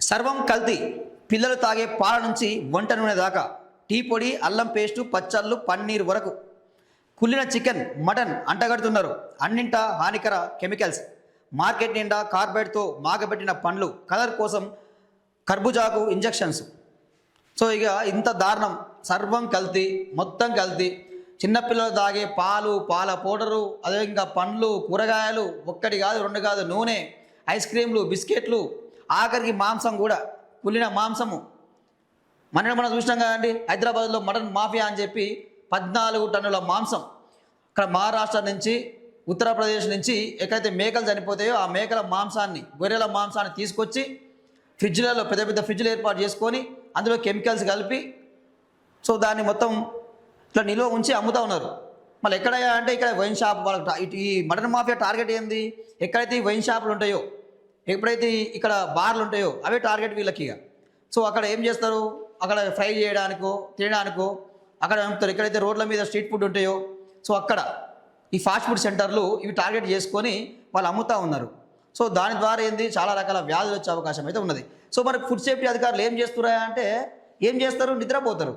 సర్వం కల్తీ. పిల్లలు తాగే పాల నుంచి వంట నూనె దాకా, టీ పొడి, అల్లం పేస్టు, పచ్చళ్ళు, పన్నీర్ వరకు కుళ్ళిన చికెన్, మటన్ అంటగడుతున్నారు. అన్నింటా హానికర కెమికల్స్. మార్కెట్ నిండా కార్బైడ్తో మాగబెట్టిన పండ్లు, కలర్ కోసం కర్బుజాకు ఇంజెక్షన్స్. సో ఇక ఇంత దారుణం. సర్వం కల్తీ, మొత్తం కల్తీ. చిన్నపిల్లలు తాగే పాలు, పాల పౌడరు, అదే ఇంకా పండ్లు, కూరగాయలు, ఒక్కటి కాదు రెండు కాదు, నూనె, ఐస్ క్రీమ్లు, బిస్కెట్లు, ఆఖరికి మాంసం కూడా, కుళ్ళిన మాంసము. మనం చూసినాం కదండి, హైదరాబాద్లో మటన్ మాఫియా అని చెప్పి 14 టన్నుల మాంసం ఇక్కడ మహారాష్ట్ర నుంచి, ఉత్తరప్రదేశ్ నుంచి ఎక్కడైతే మేకలు చనిపోతాయో ఆ మేకల మాంసాన్ని, గొర్రెల మాంసాన్ని తీసుకొచ్చి ఫ్రిడ్జ్లలో పెద్ద పెద్ద ఫ్రిడ్జ్లు ఏర్పాటు చేసుకొని అందులో కెమికల్స్ కలిపి సో దాన్ని మొత్తం ఇట్లా నిల్వ ఉంచి అమ్ముతూ ఉన్నారు. మళ్ళీ ఎక్కడయ్యా అంటే ఇక్కడ వైన్ షాప్ వాళ్ళకి ఈ మటన్ మాఫియా టార్గెట్ ఏంది? ఎక్కడైతే ఈ వైన్ షాపులు ఉంటాయో, ఎప్పుడైతే ఇక్కడ బార్లు ఉంటాయో అవే టార్గెట్ వీళ్ళకి. ఇక సో అక్కడ ఏం చేస్తారు, అక్కడ ఫ్రై చేయడానికో తినడానికో అక్కడ అమ్ముతారు. ఎక్కడైతే రోడ్ల మీద స్ట్రీట్ ఫుడ్ ఉంటాయో సో అక్కడ ఈ ఫాస్ట్ ఫుడ్ సెంటర్లు ఇవి టార్గెట్ చేసుకొని వాళ్ళు అమ్ముతూ ఉన్నారు. సో దాని ద్వారా ఏంది, చాలా రకాల వ్యాధులు వచ్చే అవకాశం అయితే ఉన్నది. సో మరి ఫుడ్ సేఫ్టీ అధికారులు ఏం చేస్తున్నారా అంటే ఏం చేస్తారు, నిద్రపోతారు.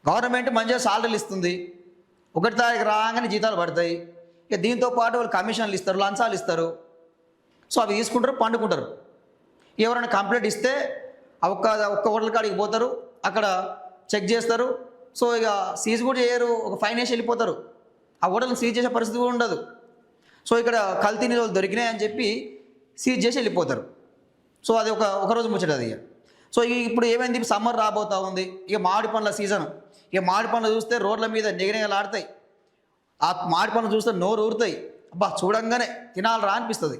గవర్నమెంట్ మంచిగా సాలరీలు ఇస్తుంది, 1 తారీఖు రాగానే జీతాలు పడతాయి. ఇక దీంతో పాటు వాళ్ళు కమిషన్లు ఇస్తారు, లంచాలు ఇస్తారు. సో అవి తీసుకుంటారు, పండుకుంటారు. ఎవరైనా కంప్లైంట్ ఇస్తే ఒక్క హోటల్ కాడికి పోతారు, అక్కడ చెక్ చేస్తారు. సో ఇక సీజ్ కూడా చేయరు, ఒక ఫైన్ వేసి వెళ్ళిపోతారు. ఆ హోటల్ని సీజ్ చేసే పరిస్థితి కూడా ఉండదు. సో ఇక్కడ కల్తీ నిల్వలు దొరికినాయి అని చెప్పి సీజ్ చేసి వెళ్ళిపోతారు. సో అది ఒక రోజు ముచ్చట అది. సో ఇప్పుడు ఏమైంది, సమ్మర్ రాబోతూ ఉంది, ఇక మామిడి పండ్ల సీజన్. ఇక మామిడి పండ్లు చూస్తే రోడ్ల మీద నిగనిగలాడతాయి. ఆ మామిడి పండ్లు చూస్తే నోరు ఊరుతాయి. అబ్బా చూడంగానే తినాలరా అనిపిస్తుంది.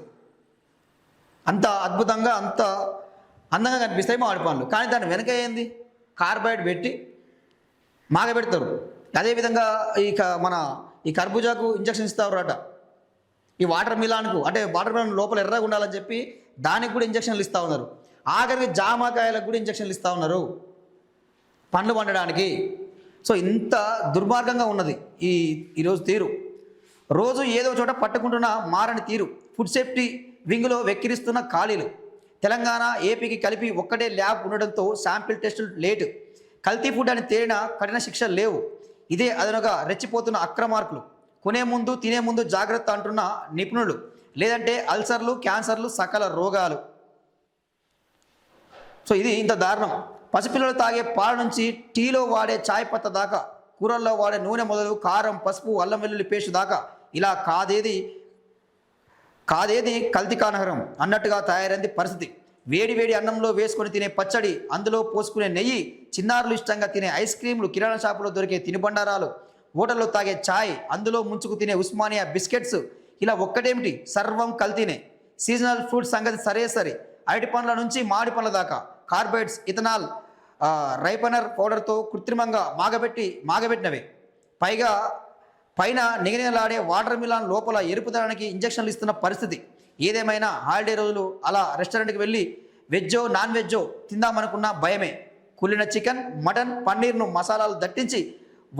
అంత అద్భుతంగా, అంత అందంగా కనిపిస్తాయి మామిడి పండ్లు. కానీ దాని వెనక ఏంది, కార్బైడ్ పెట్టి మాగబెడతారు. అదేవిధంగా ఈ కర్బూజాకు ఇంజక్షన్ ఇస్తారట. ఈ వాటర్ మిలాన్కు, అంటే వాటర్ మిలాన్ లోపల ఎర్రగా ఉండాలని చెప్పి దానికి కూడా ఇంజక్షన్లు ఇస్తూ ఉన్నారు. ఆఖరికి జామకాయలకు కూడా ఇంజక్షన్లు ఇస్తూ ఉన్నారు పండ్లు పండడానికి. సో ఇంత దుర్మార్గంగా ఉన్నది ఈరోజు తీరు. రోజు ఏదో చోట పట్టుకుంటున్న మారని తీరు. ఫుడ్ సేఫ్టీ వింగ్లో వెక్కిరిస్తున్న ఖాళీలు. తెలంగాణ, ఏపీకి కలిపి ఒక్కటే ల్యాబ్ ఉండడంతో శాంపిల్ టెస్టులు లేటు. కల్తీ ఫుడ్ అని తేలిన కఠిన శిక్షలు లేవు. ఇదే అదనగా రెచ్చిపోతున్న అక్రమార్కులు. కొనే ముందు తినే ముందు జాగ్రత్త అంటున్న నిపుణులు. లేదంటే అల్సర్లు, క్యాన్సర్లు, సకల రోగాలు. సో ఇది ఇంత దారుణం. పసిపిల్లలు తాగే పాల నుంచి టీలో వాడే చాయ్ పత్త దాకా, కూరల్లో వాడే నూనె మొదలు కారం, పసుపు, అల్లం వెల్లుల్లి పేస్ట్ దాకా ఇలా కాదేది కల్తీ కానహరం అన్నట్టుగా తయారైంది పరిస్థితి. వేడి వేడి అన్నంలో వేసుకొని తినే పచ్చడి, అందులో పోసుకునే నెయ్యి, చిన్నారులు ఇష్టంగా తినే ఐస్ క్రీములు, కిరాణా షాపులో దొరికే తినుబండారాలు, హోటల్లో తాగే ఛాయ్, అందులో ముంచుకు తినే ఉస్మానియా బిస్కెట్స్, ఇలా ఒక్కటేమిటి మాత్రం కల్తీనే. సీజనల్ ఫ్రూట్ సంగతి సరే, అరటి పండ్ల నుంచి మామిడి పండ్ల దాకా కార్బైడ్స్, ఇథనాల్, రైపనర్ పౌడర్తో కృత్రిమంగా మాగబెట్టినవే. పైన నిగనిగలాడే వాటర్ మిలాన్ లోపల ఎరుపుదనానికి ఇంజక్షన్లు ఇస్తున్న పరిస్థితి. ఏదేమైనా హాలిడే రోజులు అలా రెస్టారెంట్కి వెళ్ళి వెజ్జో నాన్ వెజ్జో తిందామనుకున్న భయమే. కుళ్ళిన చికెన్, మటన్, పన్నీర్ను మసాలాలు దట్టించి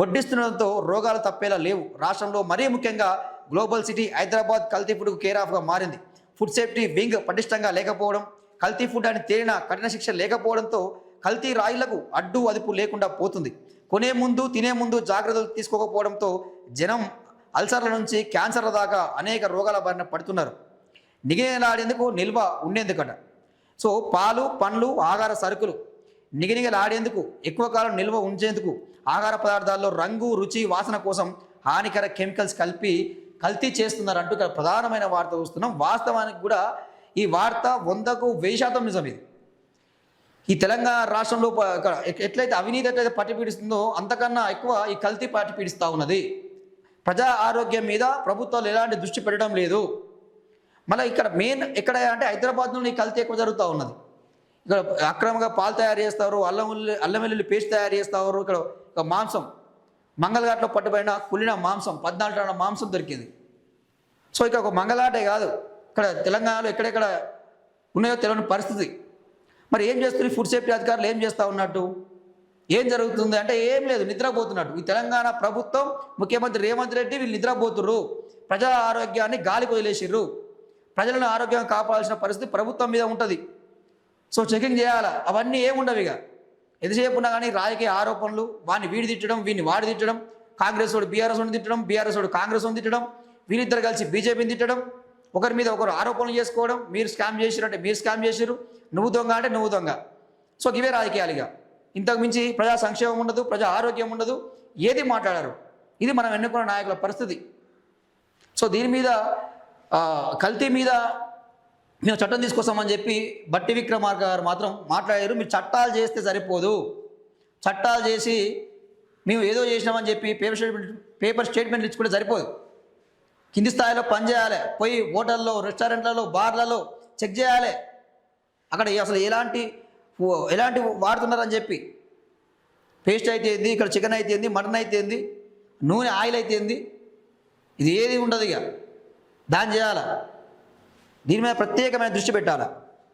వడ్డిస్తుండడంతో రోగాలు తప్పేలా లేవు. రాష్ట్రంలో మరీ ముఖ్యంగా గ్లోబల్ సిటీ హైదరాబాద్ కల్తీ ఫుడ్కు కేర్ ఆఫ్గా మారింది. ఫుడ్ సేఫ్టీ వింగ్ పటిష్టంగా లేకపోవడం, కల్తీ ఫుడ్ అని తేలిన కఠిన శిక్ష లేకపోవడంతో కల్తీ రాయిలకు అడ్డు అదుపు లేకుండా పోతుంది. కొనే ముందు తినే ముందు జాగ్రత్తలు తీసుకోకపోవడంతో జనం అల్సర్ల నుంచి క్యాన్సర్ల దాకా అనేక రోగాల బారిన పడుతున్నారు. నిగనిగలాడేందుకు నిల్వ ఉండేందుకట. సో పాలు, పండ్లు, ఆహార సరుకులు నిగనిగలాడేందుకు, ఎక్కువ కాలం నిల్వ ఉంచేందుకు ఆహార పదార్థాల్లో రంగు, రుచి, వాసన కోసం హానికర కెమికల్స్ కల్తీ చేస్తున్నారంటూ ప్రధానమైన వార్త చూస్తున్నాం. వాస్తవానికి కూడా ఈ వార్త 100% నిజం. ఇది ఈ తెలంగాణ రాష్ట్రంలో ఎట్లయితే అవినీతి ఎట్లయితే పట్టి పీడిస్తుందో అంతకన్నా ఎక్కువ ఈ కల్తీ పట్టి పీడిస్తూ ఉన్నది. ప్రజా ఆరోగ్యం మీద ప్రభుత్వాలు ఎలాంటి దృష్టి పెట్టడం లేదు. మళ్ళీ ఇక్కడ మెయిన్ ఎక్కడ అంటే హైదరాబాద్లో ఈ కల్తీ ఎక్కువ జరుగుతూ ఉన్నది. ఇక్కడ అక్రమంగా పాలు తయారు చేస్తారు, అల్లం వెల్లుల్లి పేస్ట్ తయారు చేస్తారు. ఇక్కడ మాంసం, మంగళఘాట్లో పట్టుబడిన కుళ్ళిన మాంసం, 14 టన్నుల మాంసం దొరికింది. సో ఇక ఒక మంగళఘాటే కాదు, ఇక్కడ తెలంగాణలో ఎక్కడెక్కడ ఉన్నాయో తెలియని పరిస్థితి. మరి ఏం చేస్తుంది ఫుడ్ సేఫ్టీ అధికారులు, ఏం చేస్తూ ఉన్నట్టు, ఏం జరుగుతుంది అంటే ఏం లేదు, నిద్రపోతున్నట్టు. ఈ తెలంగాణ ప్రభుత్వం, ముఖ్యమంత్రి రేవంత్ రెడ్డి వీళ్ళు నిద్రపోతుర్రు. ప్రజా ఆరోగ్యాన్ని గాలికి వదిలేసిర్రు. ప్రజలను ఆరోగ్యంగా కాపాడాల్సిన పరిస్థితి ప్రభుత్వం మీద ఉంటుంది. సో చెకింగ్ చేయాలా, అవన్నీ ఏముండవు ఇక. ఎంతసేపు ఉన్నా కానీ రాజకీయ ఆరోపణలు, వాడిని వీడి తిట్టడం, వీడిని వాడి తిట్టడం, కాంగ్రెస్ వాడు బీఆర్ఎస్ వాడిని తిట్టడం, బీఆర్ఎస్ వాడు కాంగ్రెస్ వాడిని తిట్టడం, వీళ్ళిద్దరు కలిసి బీజేపీని తిట్టడం, ఒకరి మీద ఒకరు ఆరోపణలు చేసుకోవడం, మీరు స్కామ్ చేసిరు అంటే మీరు స్కామ్ చేసిరు, నువ్వు దొంగ అంటే నువ్వు దొంగ. సో ఇవే రాజకీయాలు ఇక. ఇంతకు మించి ప్రజా సంక్షేమం ఉండదు, ప్రజా ఆరోగ్యం ఉండదు, ఏది మాట్లాడారు. ఇది మనం ఎన్నుకున్న నాయకుల పరిస్థితి. సో దీని మీద కల్తీ మీద మేము చట్టం తీసుకొస్తామని చెప్పి బట్టి విక్రమార్క గారు మాత్రం మాట్లాడారు. మీరు చట్టాలు చేస్తే సరిపోదు, చట్టాలు చేసి మేము ఏదో చేసినామని చెప్పి పేపర్ స్టేట్మెంట్లు ఇచ్చుకుంటే సరిపోదు. కింది స్థాయిలో పనిచేయాలి, పోయి హోటల్లో, రెస్టారెంట్లలో, బార్లలో చెక్ చేయాలి, అక్కడ అసలు ఎలాంటి వాడుతున్నారని చెప్పి. పేస్ట్ అయితే ఏంది, ఇక్కడ చికెన్ అయితే ఏంది, మటన్ అయితే ఏంది, నూనె ఆయిల్ అయితే ఏంది, ఇది ఏది ఉండదు ఇక. దాన్ని చేయాలా, దీని మీద ప్రత్యేకమైన దృష్టి పెట్టాలా.